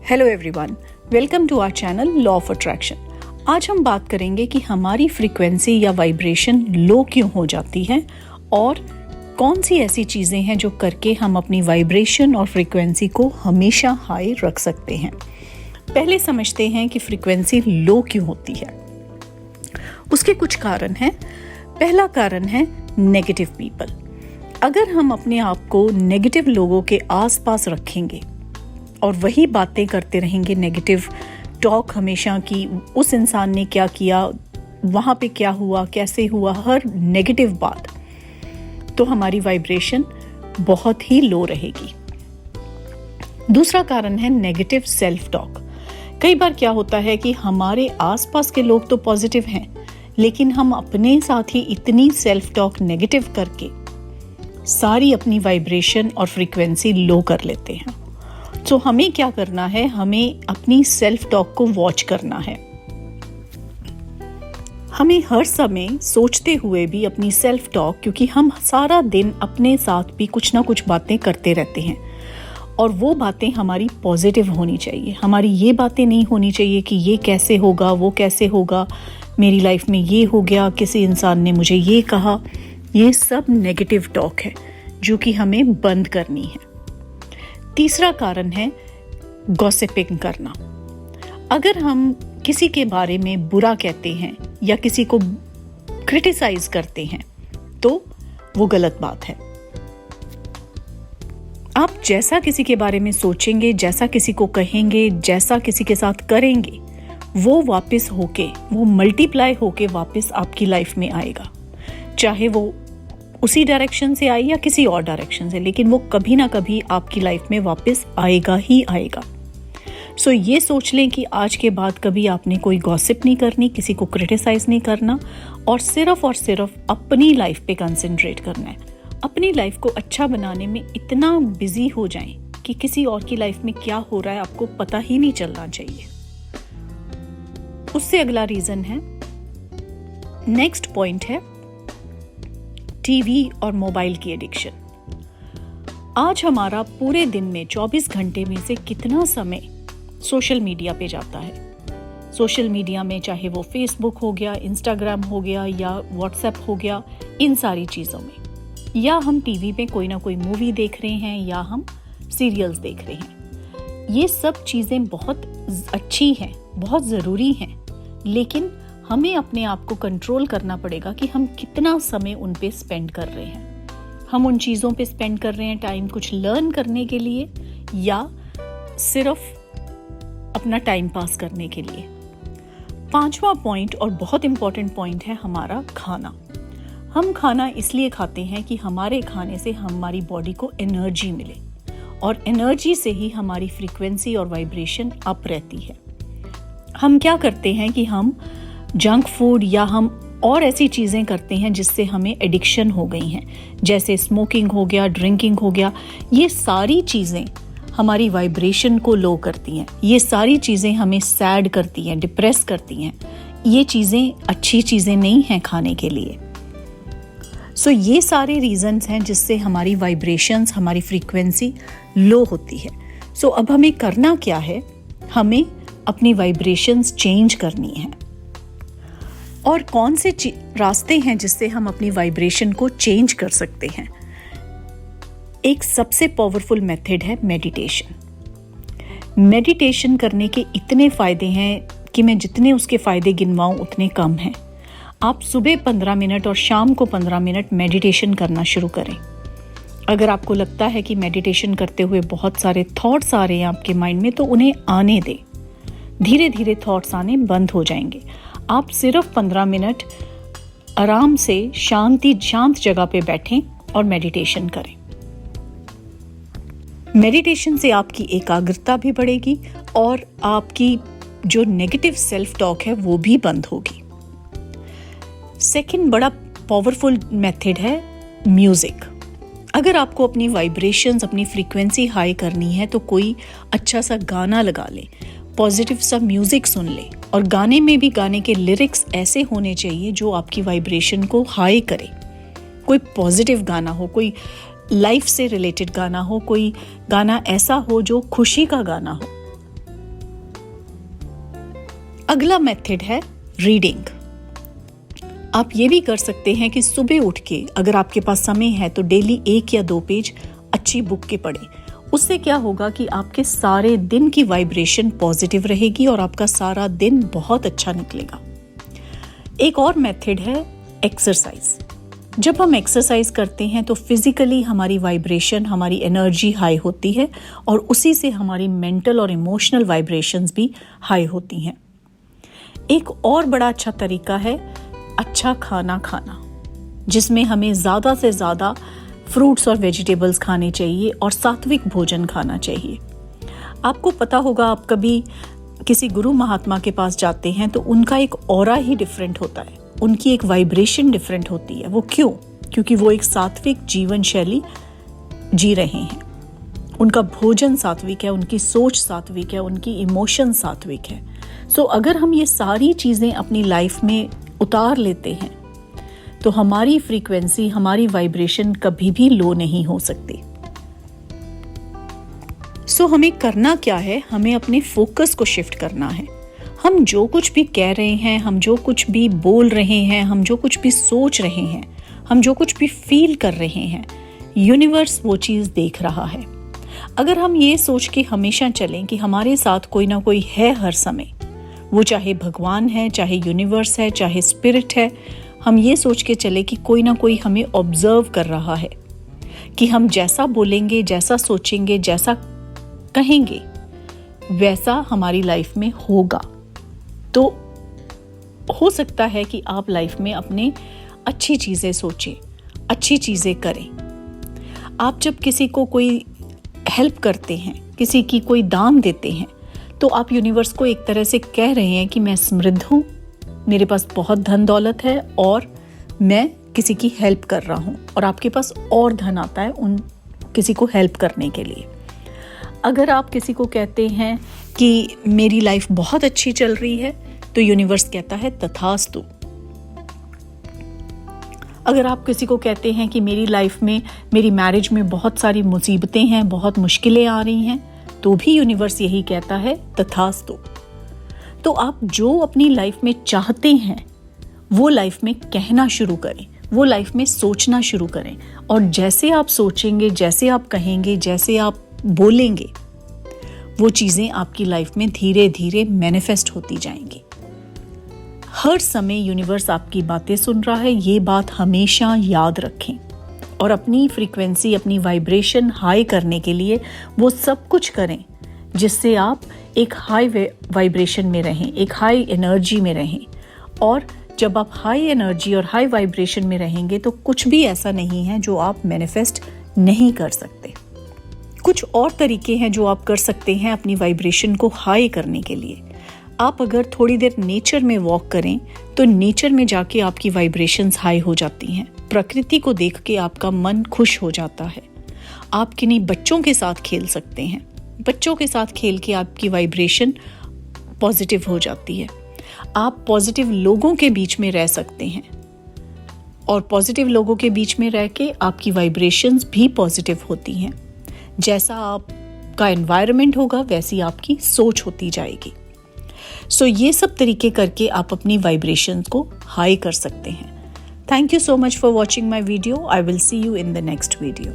Hello everyone, welcome to our channel law of attraction. आज हम बात करेंगे कि हमारी फ्रीक्वेंसी या वाइब्रेशन लो क्यों हो जाती है और कौन सी ऐसी चीज़ें हैं जो करके हम अपनी वाइब्रेशन और फ्रीक्वेंसी को हमेशा हाई रख सकते हैं। पहले समझते हैं कि फ्रीक्वेंसी लो क्यों होती है। उसके कुछ कारण हैं। पहला कारण है नेगेटिव पीपल। अगर हम अपने आप को नेगेटिव लोगों के आसपास रखेंगे और वही बातें करते रहेंगे, नेगेटिव टॉक हमेशा की उस इंसान ने क्या किया, वहाँ पे क्या हुआ, कैसे हुआ, हर नेगेटिव बात, तो हमारी वाइब्रेशन बहुत ही लो रहेगी। दूसरा कारण है नेगेटिव सेल्फ टॉक। कई बार क्या होता है कि हमारे आसपास के लोग तो पॉजिटिव हैं, लेकिन हम अपने साथ ही इतनी सेल्फ टॉक नेगेटिव करके सारी अपनी वाइब्रेशन और फ्रीक्वेंसी लो कर लेते हैं। तो हमें क्या करना है, हमें अपनी सेल्फ टॉक को वॉच करना है। हमें हर समय सोचते हुए भी अपनी सेल्फ टॉक, क्योंकि हम सारा दिन अपने साथ भी कुछ ना कुछ बातें करते रहते हैं और वो बातें हमारी पॉजिटिव होनी चाहिए। हमारी ये बातें नहीं होनी चाहिए कि ये कैसे होगा, वो कैसे होगा, मेरी लाइफ में ये हो गया, किसी इंसान ने मुझे ये कहा। ये सब नेगेटिव टॉक है जो कि हमें बंद करनी है। तीसरा कारण है गॉसिपिंग करना। अगर हम किसी के बारे में बुरा कहते हैं या किसी को क्रिटिसाइज करते हैं तो वो गलत बात है। आप जैसा किसी के बारे में सोचेंगे, जैसा किसी को कहेंगे, जैसा किसी के साथ करेंगे, वो वापस होके, वो मल्टीप्लाई होके वापस आपकी लाइफ में आएगा। चाहे वो उसी डायरेक्शन से आए या किसी और डायरेक्शन से, लेकिन वो कभी ना कभी आपकी लाइफ में वापस आएगा ही आएगा। सो ये सोच लें कि आज के बाद कभी आपने कोई गॉसिप नहीं करनी, किसी को क्रिटिसाइज नहीं करना और सिर्फ अपनी लाइफ पे कंसंट्रेट करना है। अपनी लाइफ को अच्छा बनाने में इतना बिजी हो जाएं कि किसी और की लाइफ में क्या हो रहा है आपको पता ही नहीं चलना चाहिए। उससे अगला रीजन है, नेक्स्ट पॉइंट है टीवी और मोबाइल की एडिक्शन। आज हमारा पूरे दिन में 24 घंटे में से कितना समय सोशल मीडिया पे जाता है। सोशल मीडिया में चाहे वो फेसबुक हो गया, इंस्टाग्राम हो गया या व्हाट्सएप हो गया, इन सारी चीज़ों में, या हम टीवी पे कोई ना कोई मूवी देख रहे हैं या हम सीरियल्स देख रहे हैं। ये सब चीज़ें बहुत अच्छी हैं, बहुत ज़रूरी हैं, लेकिन हमें अपने आप को कंट्रोल करना पड़ेगा कि हम कितना समय उन पे स्पेंड कर रहे हैं। हम उन चीज़ों पे स्पेंड कर रहे हैं टाइम कुछ लर्न करने के लिए या सिर्फ अपना टाइम पास करने के लिए। पांचवा पॉइंट और बहुत इंपॉर्टेंट पॉइंट है हमारा खाना। हम खाना इसलिए खाते हैं कि हमारे खाने से हमारी बॉडी को एनर्जी मिले और एनर्जी से ही हमारी फ्रीक्वेंसी और वाइब्रेशन अप रहती है। हम क्या करते हैं कि हम जंक फूड या हम और ऐसी चीज़ें करते हैं जिससे हमें एडिक्शन हो गई हैं, जैसे स्मोकिंग हो गया, ड्रिंकिंग हो गया। ये सारी चीज़ें हमारी वाइब्रेशन को लो करती हैं। ये सारी चीज़ें हमें सैड करती हैं, डिप्रेस करती हैं। ये चीज़ें अच्छी चीज़ें नहीं हैं खाने के लिए। सो ये सारे रीजंस हैं जिससे हमारी वाइब्रेशंस, हमारी फ्रीक्वेंसी लो होती है। सो अब हमें करना क्या है, हमें अपनी वाइब्रेशंस चेंज करनी है। और कौन से रास्ते हैं जिससे हम अपनी वाइब्रेशन को चेंज कर सकते हैं। एक सबसे पावरफुल मेथड है मेडिटेशन। मेडिटेशन करने के इतने फ़ायदे हैं कि मैं जितने उसके फ़ायदे गिनवाऊं उतने कम हैं। आप सुबह 15 मिनट और शाम को 15 मिनट मेडिटेशन करना शुरू करें। अगर आपको लगता है कि मेडिटेशन करते हुए बहुत सारे थॉट्स आ रहे हैं आपके माइंड में, तो उन्हें आने दें। धीरे धीरे थॉट्स आने बंद हो जाएंगे। आप सिर्फ 15 मिनट आराम से शांत जगह पे बैठें और मेडिटेशन करें। मेडिटेशन से आपकी एकाग्रता भी बढ़ेगी और आपकी जो नेगेटिव सेल्फ टॉक है वो भी बंद होगी। सेकंड बड़ा पावरफुल मेथड है म्यूजिक। अगर आपको अपनी वाइब्रेशंस, अपनी फ्रीक्वेंसी हाई करनी है तो कोई अच्छा सा गाना लगा ले, पॉजिटिव सा म्यूजिक सुन ले। और गाने में भी गाने के लिरिक्स ऐसे होने चाहिए जो आपकी वाइब्रेशन को हाई करे। कोई पॉजिटिव गाना हो, कोई लाइफ से रिलेटेड गाना हो, कोई गाना ऐसा हो जो खुशी का गाना हो। अगला मेथड है रीडिंग। आप ये भी कर सकते हैं कि सुबह उठ के अगर आपके पास समय है तो डेली 1 या 2 पेज अच्छी बुक के पढ़ें। उससे क्या होगा कि आपके सारे दिन की वाइब्रेशन पॉजिटिव रहेगी और आपका सारा दिन बहुत अच्छा निकलेगा। एक और मेथड है एक्सरसाइज। जब हम एक्सरसाइज करते हैं तो फिजिकली हमारी वाइब्रेशन, हमारी एनर्जी हाई होती है और उसी से हमारी मेंटल और इमोशनल वाइब्रेशंस भी हाई होती हैं। एक और बड़ा अच्छा तरीका है अच्छा खाना खाना, जिसमें हमें ज़्यादा से ज़्यादा फ्रूट्स और वेजिटेबल्स खाने चाहिए और सात्विक भोजन खाना चाहिए। आपको पता होगा, आप कभी किसी गुरु महात्मा के पास जाते हैं तो उनका एक ऑरा ही डिफरेंट होता है, उनकी एक वाइब्रेशन डिफरेंट होती है। वो क्यों? क्योंकि वो एक सात्विक जीवन शैली जी रहे हैं। उनका भोजन सात्विक है, उनकी सोच सात्विक है, उनकी इमोशन सात्विक है। सो अगर हम ये सारी चीज़ें अपनी लाइफ में उतार लेते हैं तो हमारी फ्रीक्वेंसी, हमारी वाइब्रेशन कभी भी लो नहीं हो सकती। सो हमें करना क्या है? हमें अपने फोकस को शिफ्ट करना है। हम जो कुछ भी कह रहे हैं, हम जो कुछ भी बोल रहे हैं, हम जो कुछ भी सोच रहे हैं, हम जो कुछ भी फील कर रहे हैं, यूनिवर्स वो चीज़ देख रहा है। अगर हम ये सोच के हमेशा चलें कि हमारे साथ कोई ना कोई है हर समय, वो चाहे भगवान है, चाहे यूनिवर्स है, चाहे स्पिरिट है, हम ये सोच के चले कि कोई ना कोई हमें ऑब्जर्व कर रहा है, कि हम जैसा बोलेंगे, जैसा सोचेंगे, जैसा कहेंगे, वैसा हमारी लाइफ में होगा। तो हो सकता है कि आप लाइफ में अपने अच्छी चीज़ें सोचें, अच्छी चीज़ें करें। आप जब किसी को कोई हेल्प करते हैं, किसी की कोई दान देते हैं, तो आप यूनिवर्स को एक तरह से कह रहे हैं कि मैं समृद्ध हूँ, मेरे पास बहुत धन दौलत है और मैं किसी की हेल्प कर रहा हूँ, और आपके पास और धन आता है उन किसी को हेल्प करने के लिए। अगर आप किसी को कहते हैं कि मेरी लाइफ बहुत अच्छी चल रही है, तो यूनिवर्स कहता है तथास्तु। अगर आप किसी को कहते हैं कि मेरी लाइफ में, मेरी मैरिज में बहुत सारी मुसीबतें हैं, बहुत मुश्किलें आ रही हैं, तो भी यूनिवर्स यही कहता है तथास्तु। तो आप जो अपनी लाइफ में चाहते हैं वो लाइफ में कहना शुरू करें, वो लाइफ में सोचना शुरू करें, और जैसे आप सोचेंगे, जैसे आप कहेंगे, जैसे आप बोलेंगे, वो चीज़ें आपकी लाइफ में धीरे धीरे मैनिफेस्ट होती जाएंगी। हर समय यूनिवर्स आपकी बातें सुन रहा है, ये बात हमेशा याद रखें, और अपनी फ्रीक्वेंसी, अपनी वाइब्रेशन हाई करने के लिए वो सब कुछ करें जिससे आप एक हाई वाइब्रेशन में रहें, एक हाई एनर्जी में रहें। और जब आप हाई एनर्जी और हाई वाइब्रेशन में रहेंगे तो कुछ भी ऐसा नहीं है जो आप मैनिफेस्ट नहीं कर सकते। कुछ और तरीके हैं जो आप कर सकते हैं अपनी वाइब्रेशन को हाई करने के लिए। आप अगर थोड़ी देर नेचर में वॉक करें तो नेचर में जाके आपकी वाइब्रेशंस हाई हो जाती हैं। प्रकृति को देख के आपका मन खुश हो जाता है। आप किन्हीं बच्चों के साथ खेल सकते हैं, बच्चों के साथ खेल के आपकी वाइब्रेशन पॉजिटिव हो जाती है। आप पॉजिटिव लोगों के बीच में रह सकते हैं, और पॉजिटिव लोगों के बीच में रह के आपकी वाइब्रेशंस भी पॉजिटिव होती हैं। जैसा आपका एनवायरनमेंट होगा वैसी आपकी सोच होती जाएगी। सो ये सब तरीके करके आप अपनी वाइब्रेशंस को हाई कर सकते हैं। Thank you so much for watching my video. I will see you in the next video.